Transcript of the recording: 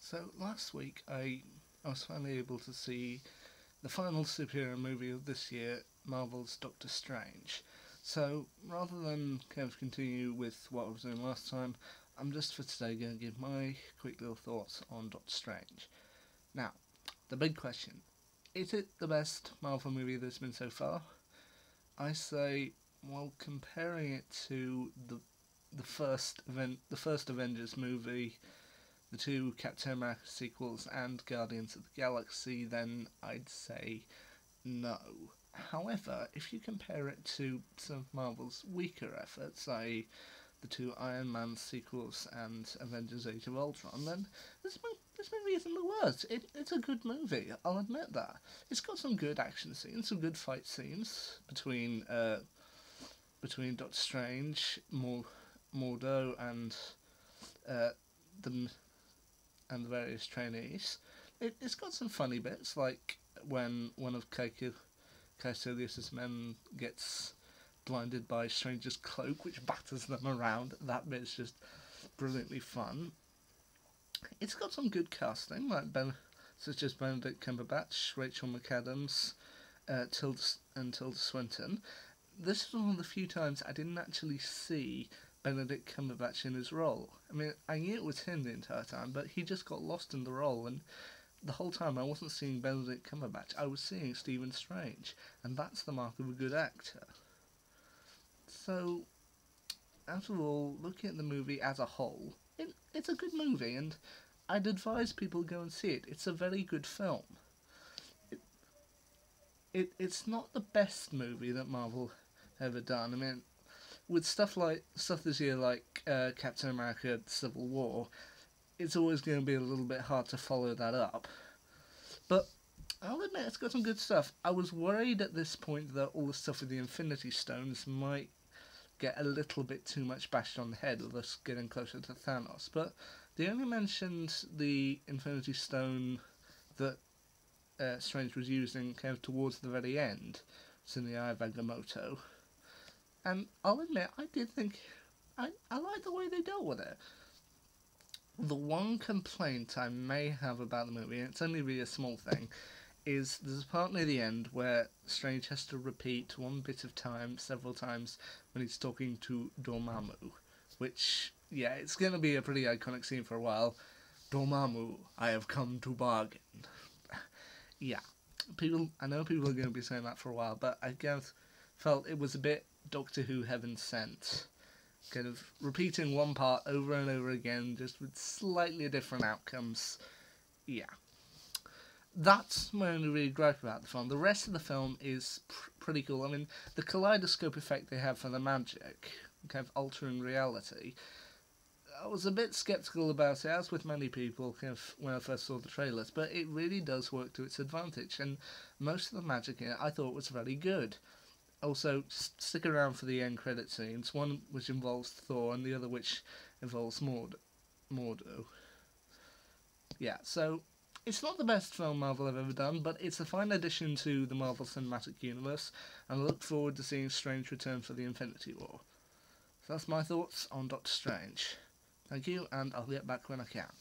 So last week I was finally able to see the final superhero movie of this year, Marvel's Doctor Strange. So rather than kind of continue with what I was doing last time, I'm just for today going to give my quick little thoughts on Doctor Strange. Now, the big question: is it the best Marvel movie there's been so far? I say, well, comparing it to the first Avengers movie, the two Captain America sequels, and Guardians of the Galaxy, then I'd say no. However, if you compare it to some of Marvel's weaker efforts, i.e., the two Iron Man sequels and Avengers Age of Ultron, then this movie isn't the worst. It's a good movie, I'll admit that. It's got some good action scenes, some good fight scenes between Doctor Strange, Mordo, uh, the and the various trainees. It's got some funny bits, like when one of Caecilius's men gets blinded by Strange's cloak, which batters them around. That bit's just brilliantly fun. It's got some good casting, such as Benedict Cumberbatch, Rachel McAdams, Tilda Swinton. This was one of the few times I didn't actually see Benedict Cumberbatch in his role. I mean, I knew it was him the entire time, but he just got lost in the role, and the whole time I wasn't seeing Benedict Cumberbatch, I was seeing Stephen Strange, and that's the mark of a good actor. So, after all, looking at the movie as a whole, it's a good movie, and I'd advise people go and see it. It's a very good film. It's not the best movie that Marvel ever done. I mean, with stuff this year like Captain America: Civil War, it's always going to be a little bit hard to follow that up. But I'll admit it's got some good stuff. I was worried at this point that all the stuff with the Infinity Stones might get a little bit too much bashed on the head with us getting closer to Thanos, but they only mentioned the Infinity Stone that Strange was using kind of towards the very end. It's in the Eye of Agamotto. And I'll admit, I did think I like the way they dealt with it. The one complaint I may have about the movie, and it's only really a small thing, is there's a part near the end where Strange has to repeat one bit of time several times when he's talking to Dormammu, which, yeah, it's going to be a pretty iconic scene for a while. Dormammu, I have come to bargain. Yeah, I know people are going to be saying that for a while, but I guess felt it was a bit Doctor Who Heaven Sent. Kind of repeating one part over and over again, just with slightly different outcomes. Yeah. That's my only really gripe about the film. The rest of the film is pretty cool. I mean, the kaleidoscope effect they have for the magic, kind of altering reality, I was a bit sceptical about it, as with many people, kind of when I first saw the trailers, but it really does work to its advantage, and most of the magic in it I thought was very good. Also, stick around for the end credit scenes, one which involves Thor and the other which involves Mordo. Yeah, so it's not the best film Marvel have ever done, but it's a fine addition to the Marvel Cinematic Universe, and I look forward to seeing Strange return for the Infinity War. So that's my thoughts on Doctor Strange. Thank you, and I'll get back when I can.